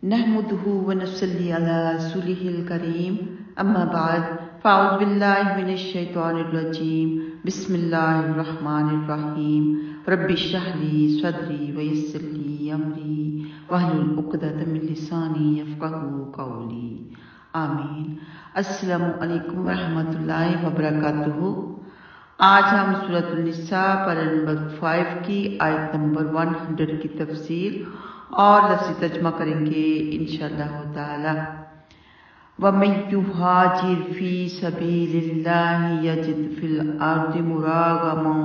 نحمده ونصلي على رسوله الكريم اما بعد فاعوذ باللہ من الشیطان الرجیم بسم اللہ الرحمن الرحیم رب اشرح لي صدری ویسر لي امری واحلل عقدۃ من لسانی یفقہوا قولی آمین۔ السلام علیکم ورحمۃ اللہ وبرکاتہ۔ آج ہم سورۃ النساء پر نمبر 5 کی آیت نمبر 100 کی تفسیر اور لفظی ترجمہ کریں گے انشاءاللہ تعالی۔ وَمَن يُهَاجِرْ فِي سَبِيلِ اللَّهِ يَجِدْ فِي الْأَرْضِ مُرَاغَمًا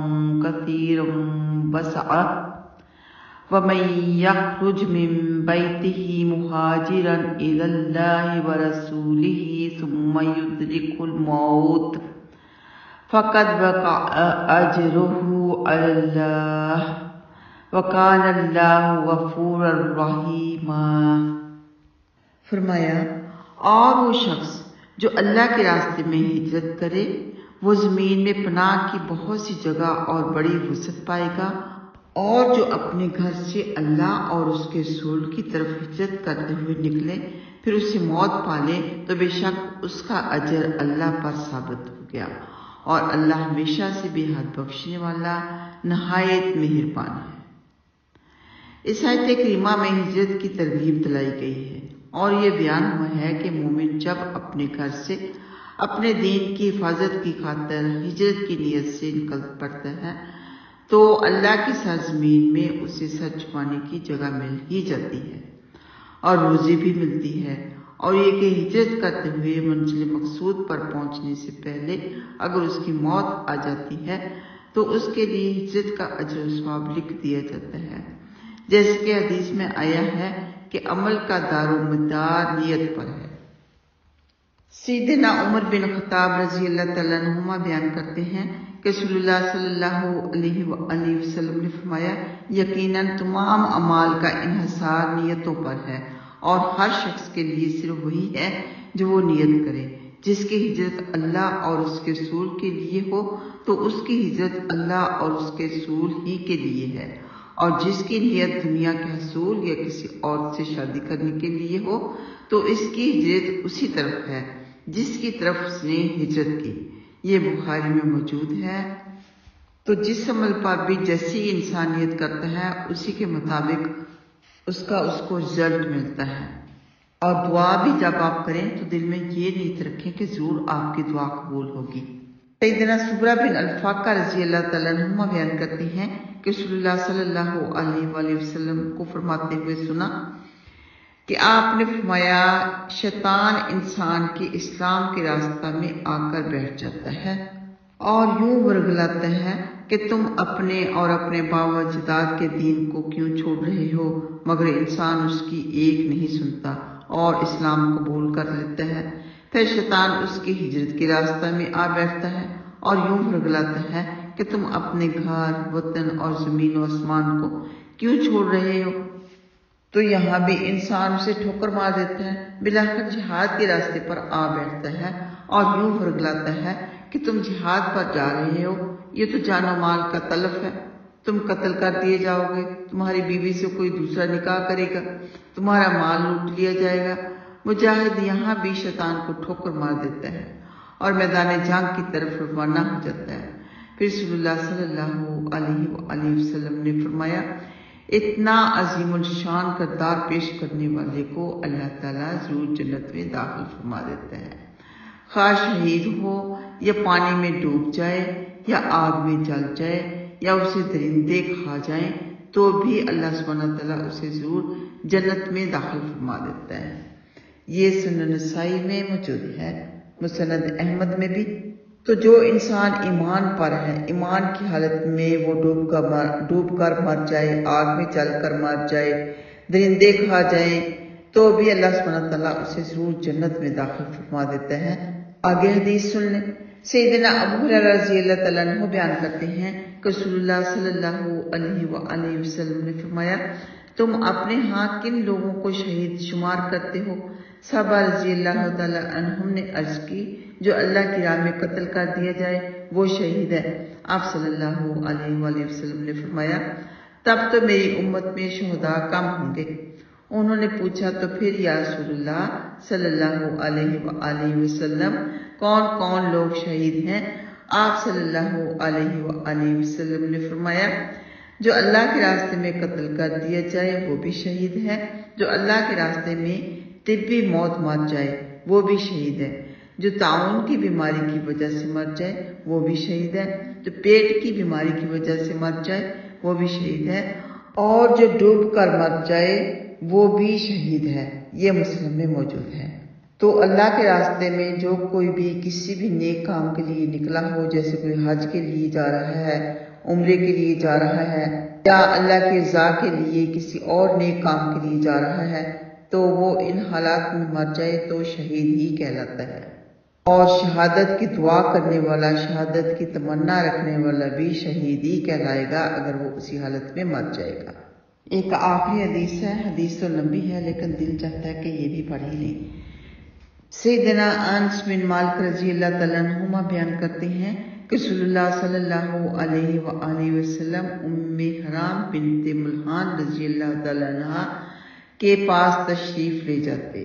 كَثِيرًا وَسَعَةً وَمَن يَخْرُجْ مِن بَيْتِهِ مُهَاجِرًا إِلَى اللَّهِ وَرَسُولِهِ ثُمَّ يُدْرِكْهُ الْمَوْتُ فَقَدْ وَقَعَ أَجْرُهُ عَلَى اللَّهِ وَكَانَ اللَّهُ غَفُورًا رَحِيمًا۔ فرمایا، اور وہ شخص جو اللہ کے راستے میں ہجرت کرے وہ زمین میں پناہ کی بہت سی جگہ اور بڑی وسعت پائے گا، اور جو اپنے گھر سے اللہ اور اس کے رسول کی طرف ہجرت کرتے ہوئے نکلے پھر اسے موت پالے تو بے شک اس کا اجر اللہ پر ثابت ہو گیا، اور اللہ ہمیشہ سے بے حد بخشنے والا نہایت مہربان ہے۔ اس آیت کریمہ میں ہجرت کی ترغیب دلائی گئی ہے، اور یہ بیان ہوا ہے کہ مومن جب اپنے گھر سے اپنے دین کی حفاظت کی خاطر ہجرت کی نیت سے نکل پڑتا ہے تو اللہ کی سرزمین میں اسے سر چھپانے کی جگہ مل ہی جاتی ہے اور روزی بھی ملتی ہے، اور یہ کہ ہجرت کرتے ہوئے منزل مقصود پر پہنچنے سے پہلے اگر اس کی موت آ جاتی ہے تو اس کے لیے ہجرت کا اجر و ثواب لکھ دیا جاتا ہے، جیسے کہ حدیث میں آیا ہے کہ عمل کا دار و مدار نیت پر ہے۔ سیدنا عمر بن خطاب رضی اللہ تعالیٰ عنہما بیان کرتے ہیں کہ رسول اللہ صلی اللہ علیہ وآلہ وسلم نے فرمایا، یقیناً تمام اعمال کا انحصار نیتوں پر ہے، اور ہر شخص کے لیے صرف وہی ہے جو وہ نیت کرے۔ جس کی ہجرت اللہ اور اس کے رسول کے لیے ہو تو اس کی ہجرت اللہ اور اس کے رسول ہی کے لیے ہے، اور جس کی نیت دنیا کے حصول یا کسی عورت سے شادی کرنے کے لیے ہو تو اس کی ہجرت اسی طرف ہے جس کی طرف اس نے ہجرت کی۔ یہ بخاری میں موجود ہے۔ تو جس عمل پر بھی جیسی انسانیت کرتا ہے اسی کے مطابق اس کو رزلٹ ملتا ہے۔ اور دعا بھی جب آپ کریں تو دل میں یہ نیت رکھیں کہ ضرور آپ کی دعا قبول ہوگی۔ سیدنا سبرہ بن الفاقہ رضی اللہ تعالیٰ عنہما بیان کرتی ہیں کہ رسول اللہ صلی اللہ علیہ وآلہ وسلم کو فرماتے ہوئے سنا کہ آپ نے فرمایا، شیطان انسان کے اسلام کے راستہ میں آ کر بیٹھ جاتا ہے اور یوں ورگلاتا ہے کہ تم اپنے اور اپنے باپ اجداد کے دین کو کیوں چھوڑ رہے ہو، مگر انسان اس کی ایک نہیں سنتا اور اسلام قبول کر لیتا ہے۔ پھر شیطان اس کی ہجرت کے راستہ میں آ بیٹھتا ہے اور یوں ورگلاتا ہے کہ تم اپنے گھر، وطن اور زمین و آسمان کو کیوں چھوڑ رہے ہو، تو یہاں بھی انسان اسے ٹھوکر مار دیتا ہے۔ بالآخر جہاد کے راستے پر آ بیٹھتا ہے اور یوں ورگلاتا ہے کہ تم جہاد پر جا رہے ہو، یہ تو جان و مال کا تلف ہے، تم قتل کر دیے جاؤ گے، تمہاری بیوی سے کوئی دوسرا نکاح کرے گا، تمہارا مال لوٹ لیا جائے گا۔ مجاہد یہاں بھی شیطان کو ٹھوکر مار دیتا ہے اور میدان جنگ کی طرف روانہ ہو جاتا ہے۔ پھر رسول اللہ صلی اللہ علیہ وآلہ وسلم نے فرمایا، اتنا عظیم الشان کردار پیش کرنے والے کو اللہ تعالیٰ ضرور جنت میں داخل فرما دیتا ہے، خواہ شہید ہو یا پانی میں ڈوب جائے یا آگ میں جل جائے یا اسے درندے کھا جائیں تو بھی اللہ سبحانہ تعالیٰ اسے ضرور جنت میں داخل فرما دیتا ہے۔ یہ سنن نسائی میں موجود ہے، مسند احمد میں بھی۔ تو جو انسان ایمان پر ہے، ایمان کی حالت میں وہ ڈوب کر مر جائے، آگ میں جل کر مر جائے، درندے کھا جائیں تو بھی اللہ سبحانہ تعالیٰ اسے ضرور جنت میں داخل فرما دیتا ہے۔ آگے حدیث سن لیں۔ سیدنا ابو ہریرہ رضی اللہ تعالیٰ عنہ بیان کرتے ہیں کہ رسول اللہ صلی اللہ علیہ وآلہ وسلم نے فرمایا، تم اپنے ہاں کن لوگوں کو شہید شمار کرتے ہو؟ صحابہ رضی اللہ تعالیٰ عنہم نے عرض کی، جو اللہ کی راہ میں قتل کر دیا جائے وہ شہید ہے۔ آپ صلی اللہ علیہ وآلہ وسلم نے فرمایا، تب تو میری امت میں شہداء کم ہوں گے۔ انہوں نے پوچھا تو پھر یا رسول اللہ صلی اللہ علیہ وآلہ وسلم کون کون لوگ شہید ہیں؟ آپ صلی اللہ علیہ وآلہ وسلم نے فرمایا جو اللہ کے راستے میں قتل کر دیا جائے وہ بھی شہید ہے، جو اللہ کے راستے میں طبی موت مر جائے وہ بھی شہید ہے، جو طاعون کی بیماری کی وجہ سے مر جائے وہ بھی شہید ہے، جو پیٹ کی بیماری کی وجہ سے مر جائے وہ بھی شہید ہے، اور جو ڈوب کر مر جائے وہ بھی شہید ہے۔ یہ مسلم میں موجود ہے۔ تو اللہ کے راستے میں جو کوئی بھی کسی بھی نیک کام کے لیے نکلا ہو، جیسے کوئی حج کے لیے جا رہا ہے، عمرے کے لیے جا رہا ہے، یا اللہ کی رضا کے لیے کسی اور نیک کام کے لیے جا رہا ہے، تو وہ ان حالات میں مر جائے تو شہید ہی کہلاتا ہے۔ اور شہادت کی دعا کرنے والا، شہادت کی تمنا رکھنے والا بھی شہید ہی کہلائے گا اگر وہ اسی حالت میں مر جائے گا۔ ایک آخری حدیث ہے، حدیث تو لمبی ہے لیکن دل چاہتا ہے کہ یہ بھی پڑھ ہی لیں۔ سیدنا انس بن مالک رضی اللہ تعالیٰ عنہما بیان کرتے ہیں کہ رسول اللہ صلی اللہ علیہ وآلہ وسلم ام حرام بنت ملحان رضی اللہ تعالیٰ عنہ کے پاس تشریف لے جاتے،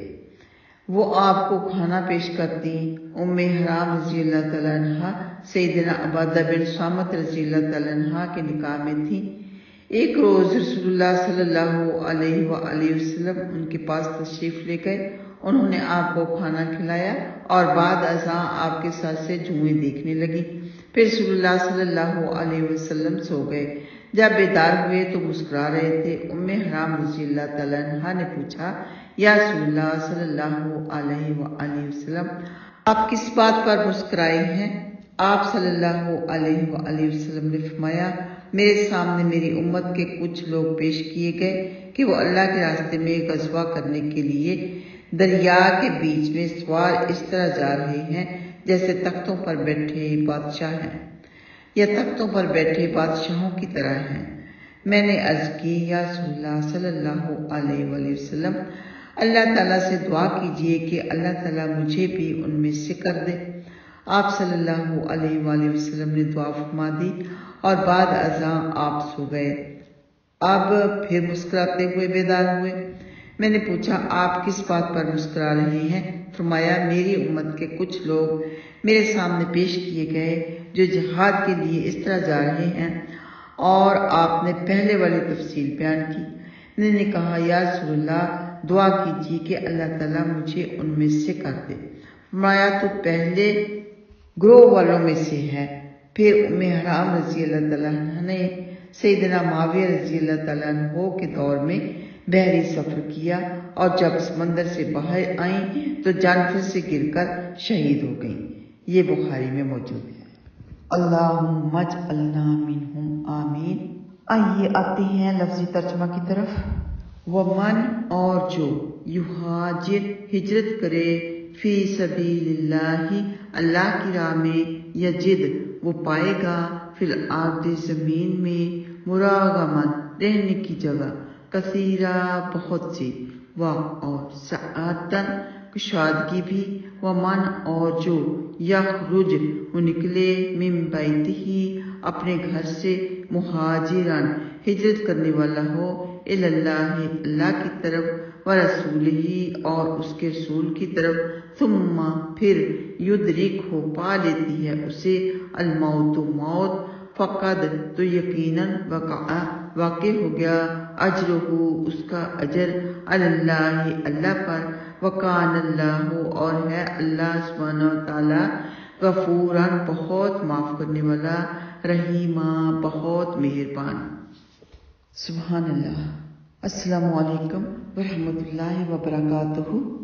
وہ آپ کو کھانا پیش کرتی۔ ام حرام رضی اللہ تعالیٰ عنہ سیدنا عبادہ بن صامت رضی اللہ تعالیٰ عنہ کے نکاح میں تھی۔ ایک روز رسول اللہ صلی اللہ علیہ وآلہ وسلم ان کے پاس تشریف لے گئے، انہوں نے آپ کو کھانا کھلایا اور بعد ازاں آپ کے سر سے جوئیں دیکھنے لگی۔ پھر رسول اللہ صلی اللہ علیہ وسلم سو گئے۔ جب بیدار ہوئے تو مسکرا رہے تھے۔ ام حرام رضی اللہ تعالیٰ عنہ نے پوچھا یا رسول اللہ صلی اللہ علیہ وآلہ وسلم آپ کس بات پر مسکرائے ہیں؟ آپ صلی اللہ علیہ وآلہ وسلم نے فرمایا میرے سامنے میری امت کے کچھ لوگ پیش کیے گئے کہ وہ اللہ کے راستے میں غزوہ کرنے کے لیے دریا کے بیچ میں سوار اس طرح جا رہے ہیں جیسے تختوں پر بیٹھے بادشاہ ہیں یا تختوں پر بیٹھے بادشاہوں کی طرح ہیں۔ میں نے عرض کی یا رسول اللہ صلی اللہ علیہ وآلہ وسلم اللہ تعالیٰ سے دعا کیجئے کہ اللہ تعالیٰ مجھے بھی ان میں سے کر دے۔ آپ صلی اللہ علیہ وآلہ وسلم نے دعا فرما دی اور بعد ازاں آپ سو گئے۔ اب پھر مسکراتے ہوئے بیدار ہوئے۔ میں نے پوچھا آپ کس بات پر مسکرا رہے ہیں؟ فرمایا میری امت کے کچھ لوگ میرے سامنے پیش کیے گئے جو جہاد کے لیے اس طرح جا رہے ہیں، اور آپ نے پہلے والی تفصیل بیان کی۔ میں نے کہا یا رسول اللہ دعا کیجیے کہ اللہ تعالیٰ مجھے ان میں سے کر دے۔ فرمایا تو پہلے گروہ والوں میں سے ہے۔ پھر ام حرام رضی اللہ تعالیٰ عنہ نے سیدنا معاویہ رضی اللہ تعالیٰ عنہ کے دور میں بحری سفر کیا، اور جب سمندر سے باہر آئیں تو جانور سے گر کر شہید ہو گئیں۔ یہ بخاری میں موجود ہے۔ اللہم اجعلنا منہم آمین۔ آئیے آتے ہیں لفظی ترجمہ کی طرف۔ ومن اور جو یہاجر ہجرت کرے فی سبیل اللہ اللہ کی راہ میں یجد وہ پائے گا فی الارض زمین میں مراغمن رہنے کی جگہ کثیرہ بہت سی و اور سعاتن کشادگی بھی ومن اور جو یخرج وہ نکلے من بیتہ اپنے گھر سے مہاجرن ہجرت کرنے والا ہو اللہ اللہ کی طرف ورسولہ اور اس کے رسول کی طرف ثم پھر یدرک ہو پا لیتی ہے اسے الموت موت فقد تو یقیناً واقع ہو گیا اجرہ اس کا اجر اللہ اللہ پر وکان اللہ اور ہے اللہ سبحانہ و تعالی غفوراً بہت معاف کرنے والا رحیمہ بہت مہربان۔ سبحان اللہ۔ السلام علیکم ورحمۃ اللہ وبرکاتہ۔